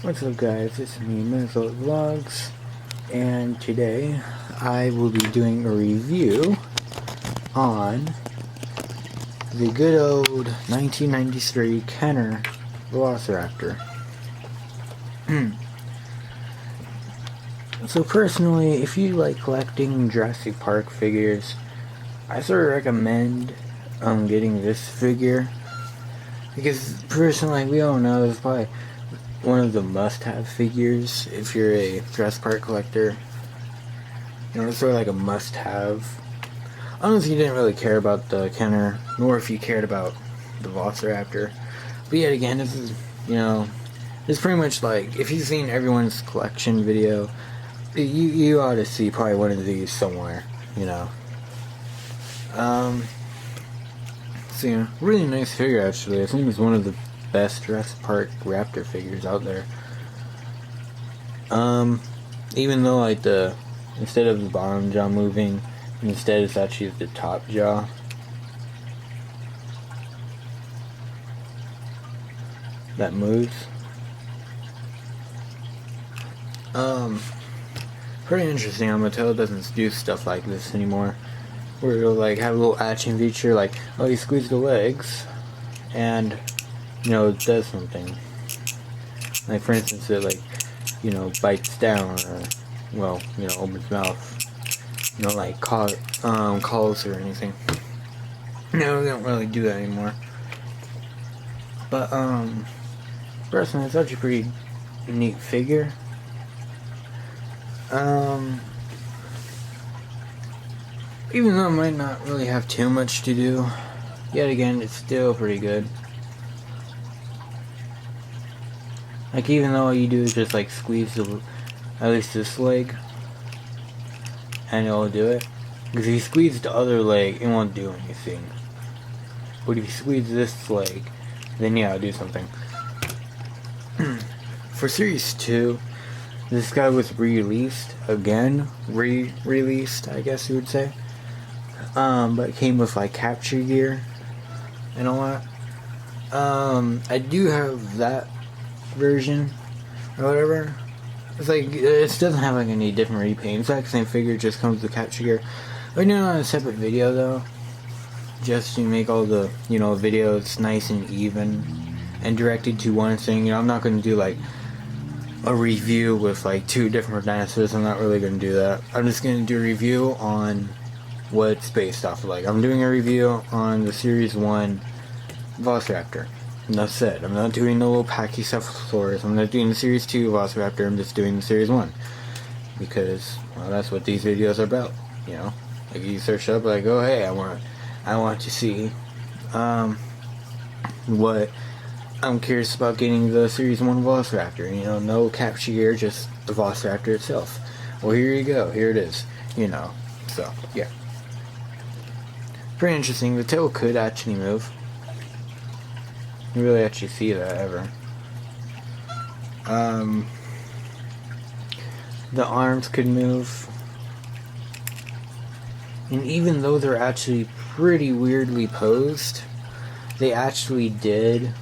What's up guys, it's me, Minnesota Vlogs, and today I will be doing a review on the good old 1993 Kenner Velociraptor. So personally, if you like collecting Jurassic Park figures, I sort of recommend getting this figure, because personally, we all know it's probably one of the must-have figures if you're a Jurassic Park collector. You know, it's sort of like a must-have. Unless you didn't really care about the Kenner, nor if you cared about the Velociraptor. But yet again, this is, you know, it's pretty much like, if you've seen everyone's collection video, you ought to see probably one of these somewhere, you know. So, you know, really nice figure actually. I think it's one of the best Jurassic Park raptor figures out there. Even though like instead of the bottom jaw moving, instead it's actually the top jaw. That moves. Pretty interesting. Mattel doesn't do stuff like this anymore, where it'll like have a little action feature like, oh, you squeeze the legs and, you know, it does something. Like for instance, it like, you know, bites down, or, well, you know, opens mouth. You know, like calls or anything. No, we don't really do that anymore. But personally, it's actually a pretty neat figure. Even though it might not really have too much to do, yet again, it's still pretty good. Like, even though all you do is just like squeeze at least this leg, and it'll do it. Because if you squeeze the other leg, it won't do anything. But if you squeeze this leg, then yeah, it'll do something. For Series 2, this guy was re-released again. Re-released, I guess you would say. But it came with like capture gear and all that. I do have that version or whatever. It's like, it doesn't have like any different repaint. It's like the same figure, just comes with the capture gear. I'm doing it on a separate video though, just to make all the, you know, videos nice and even and directed to one thing. You know, I'm not going to do like a review with like two different dinosaurs. I'm not really going to do that. I'm just going to do a review on what it's based off of. Like, I'm doing a review on the Series 1 Velociraptor. And that's it. I'm not doing the little Pachycephalosaurus. I'm not doing the Series 2 Velociraptor. I'm just doing the Series 1. Because, well, that's what these videos are about. You know? Like, you search up, like, oh, hey, I want to see, what I'm curious about getting the Series 1 Velociraptor. You know, no capture gear, just the Velociraptor itself. Well, here you go. Here it is. You know. So, yeah. Pretty interesting. The tail could actually move. You really actually see that ever. The arms could move. And even though they're actually pretty weirdly posed, they actually did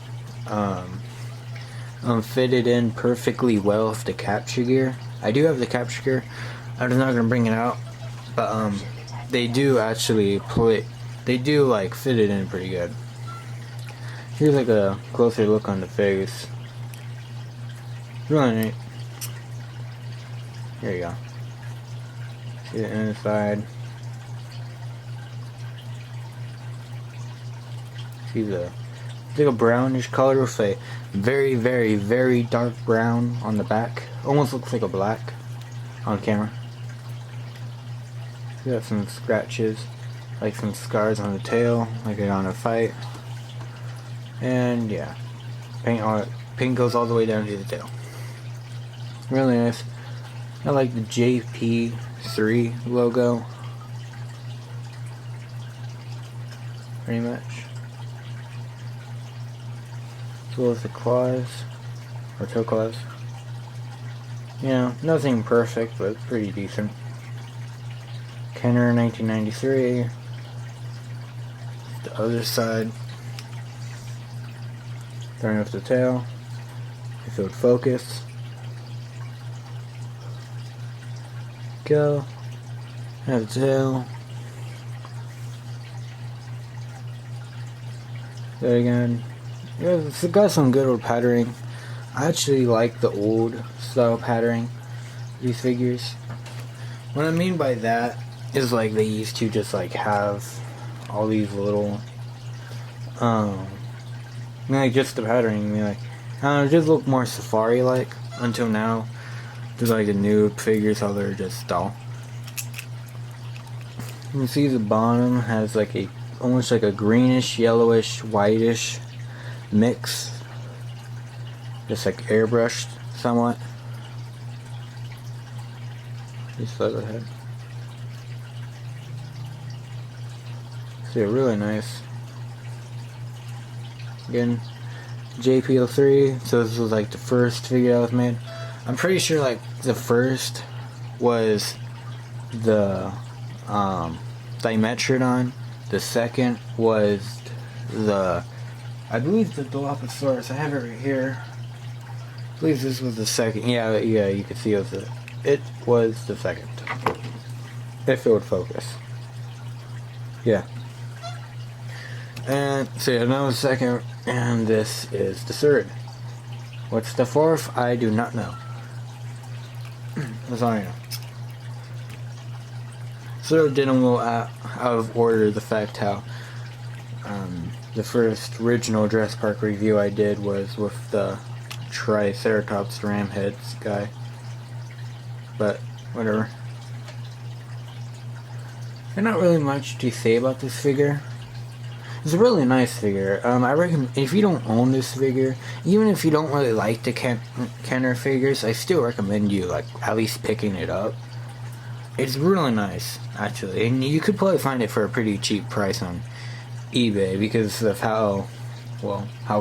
fit it in perfectly well with the capture gear. I do have the capture gear. I'm just not gonna bring it out, but they do actually they do like fit it in pretty good. Here's like a closer look on the face. Really neat. Here you go. See the inside. See it's like a brownish color with a very, very, very dark brown on the back. Almost looks like a black on camera. Got some scratches, like some scars on the tail, like they're on a fight. And yeah, paint goes all the way down to the tail. Really nice. I like the JP3 logo. Pretty much. As well as the claws, or toe claws. You know, nothing perfect, but it's pretty decent. Kenner 1993. The other side. Starting with the tail. If it would focus. go. Have two. There again. Yeah, it's got some good old patterning. I actually like the old style patterning. These figures. What I mean by that is like they used to just like have all these little like just the patterning. I mean, like I don't know, it just look more safari like until now. Just like the new figures, how they're just dull. You can see the bottom has like a almost like a greenish, yellowish, whitish mix. Just like airbrushed somewhat. Just look ahead. See, really nice. Again, JPL3. So this was like the first figure that was made. I'm pretty sure like the first was the Dimetrodon. The second was the, I believe the Dilophosaurus. I have it right here. I believe this was the second. Yeah, you could see it was the second. If it would focus. Yeah. And so yeah, that was the second, and this is the third. What's the fourth? I do not know. That's all I know. So did a little out of order the fact how the first original Jurassic Park review I did was with the Triceratops Ramheads guy. But whatever. There's not really much to say about this figure. It's a really nice figure. I recommend, if you don't own this figure, even if you don't really like the Kenner figures, I still recommend you like at least picking it up. It's really nice, actually, and you could probably find it for a pretty cheap price on eBay because of how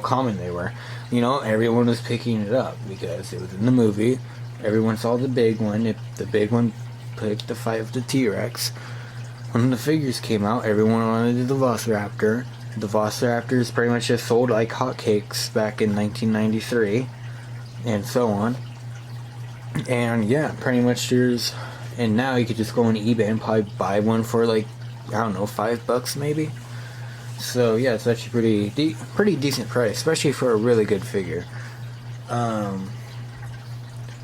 common they were. You know, everyone was picking it up because it was in the movie. Everyone saw the big one. The big one picked the fight with the T-Rex. When the figures came out, everyone wanted the velociraptor. The velociraptors pretty much just sold like hotcakes back in 1993, and so on. And yeah, pretty much and now you could just go on eBay and probably buy one for like, I don't know, $5 maybe. So yeah, it's actually pretty decent price, especially for a really good figure.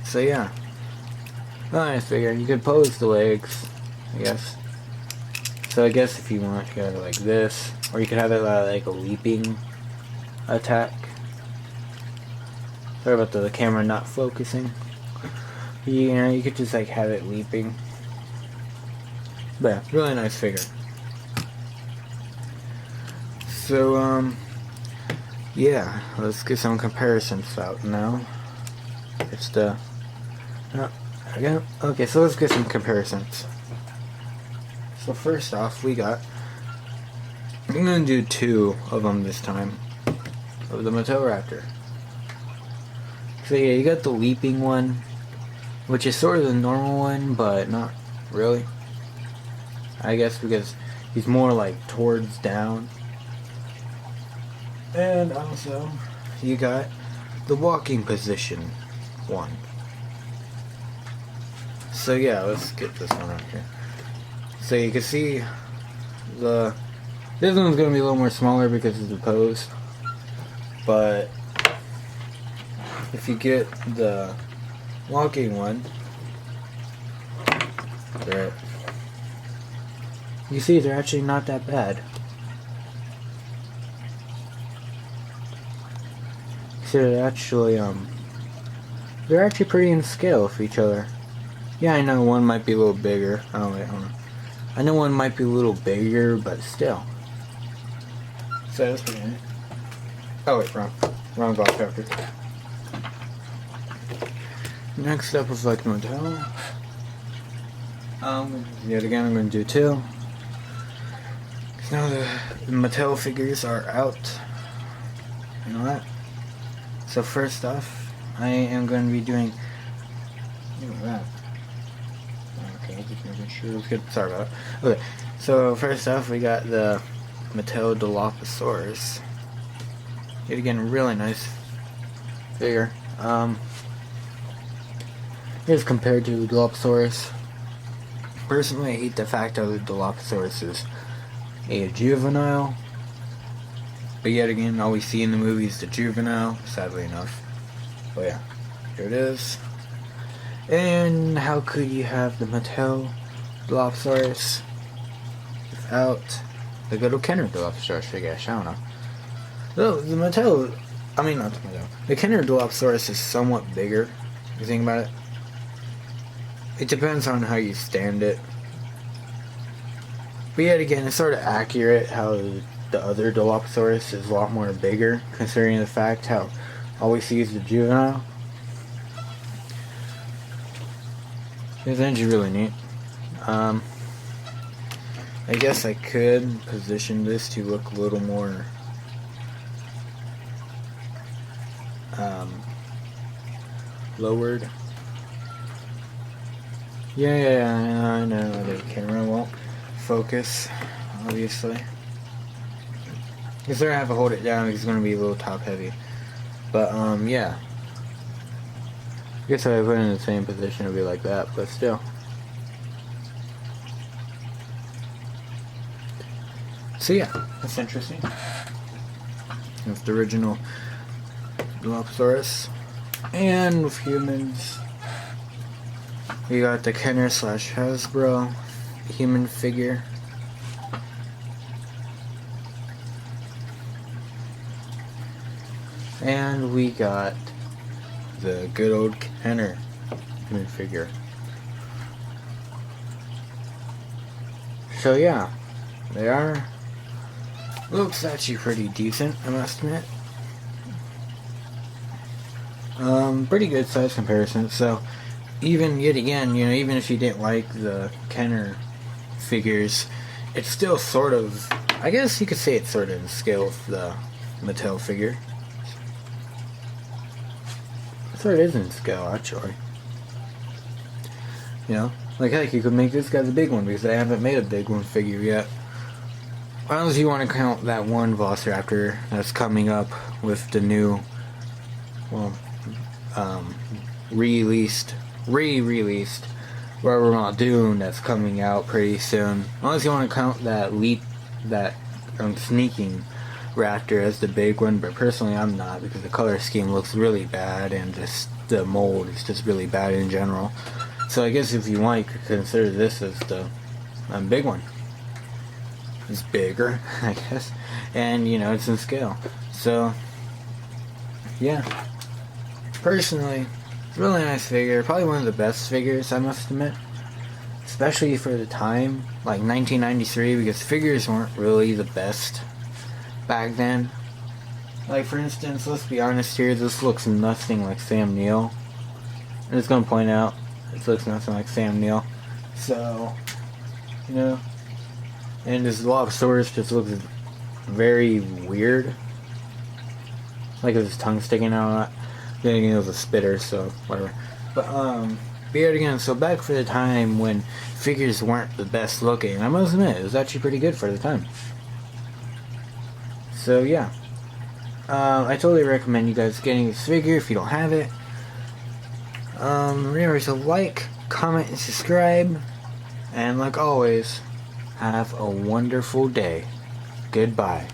So yeah, nice figure. You could pose the legs, I guess. So I guess if you want, you could have it like this, or you could have it like a leaping attack. Sorry about the camera not focusing. You know, you could just like have it leaping. But yeah, really nice figure. So yeah, let's get some comparisons out now. It's the okay, so let's get some comparisons. So first off, I'm gonna do two of them this time, of the Velociraptor. So yeah, you got the leaping one, which is sort of the normal one, but not really. I guess because he's more like towards down. And also, you got the walking position one. So yeah, let's get this one right here. So you can see this one's gonna be a little more smaller because of the pose. But if you get the walking one, you see they're actually not that bad. So they're actually pretty in scale with each other. Yeah, I know one might be a little bigger. Oh wait, hold on. I know one might be a little bigger, but still. So that's pretty neat. Oh wait, wrong Velociraptor. Next up is like Mattel. Yet again, I'm gonna do two. Now the Mattel figures are out. You know that? So first off, I am going to be doing. Look at that. Okay, just making sure it was good. Sorry about it. Okay, so first off, we got the Mattel Dilophosaurus. Yet again, really nice figure. Here's compared to the Dilophosaurus. Personally, I hate the fact that the Dilophosaurus is a juvenile. But yet again, all we see in the movie is the juvenile, sadly enough. But yeah, here it is. And how could you have the Mattel Dilophosaurus without the good old Kenner Dilophosaurus figure? I don't know. Though the Mattel, I mean not the Mattel, the Kenner Dilophosaurus is somewhat bigger. If you think about it. It depends on how you stand it. But yet again, it's sort of accurate how the other Dilophosaurus is a lot more bigger, considering the fact how all we see is the juvenile. It's actually really neat. I guess I could position this to look a little more lowered. Yeah, I know the camera won't focus, obviously. Because they're gonna have to hold it down because it's gonna be a little top heavy. But yeah. I guess if I put it in the same position, it'd be like that, but still. So yeah, that's interesting. That's the original Dilophosaurus. And with humans, we got the Kenner / Hasbro human figure. And we got the good old Kenner human figure. So yeah, they are. Looks actually pretty decent, I must admit. Pretty good size comparison. So even yet again, even if you didn't like the Kenner figures, it's still sort of, I guess you could say it's sort of in scale with the Mattel figure. It sort of is in scale, actually. Like heck, you could make this guy the big one because they haven't made a big one figure yet. Unless you want to count that one velociraptor that's coming up with the new, re-released Rubber Muldoon that's coming out pretty soon. Unless you want to count that sneaking raptor as the big one, but personally I'm not, because the color scheme looks really bad and just the mold is just really bad in general. So I guess if you want, you could consider this as the big one. It's bigger, I guess, and it's in scale. So yeah, personally, really nice figure. Probably one of the best figures, I must admit, especially for the time, like 1993, because figures weren't really the best back then. Like for instance, let's be honest here, this looks nothing like Sam Neill. I'm just gonna point out, this looks nothing like Sam Neill. So, and this Dilophosaurus just looks very weird. Like with his tongue sticking out. Then again, it was a spitter, so whatever. But yet again, so back for the time when figures weren't the best looking, I must admit, it was actually pretty good for the time. So yeah. I totally recommend you guys getting this figure if you don't have it. Remember to like, comment, and subscribe. And like always, have a wonderful day. Goodbye.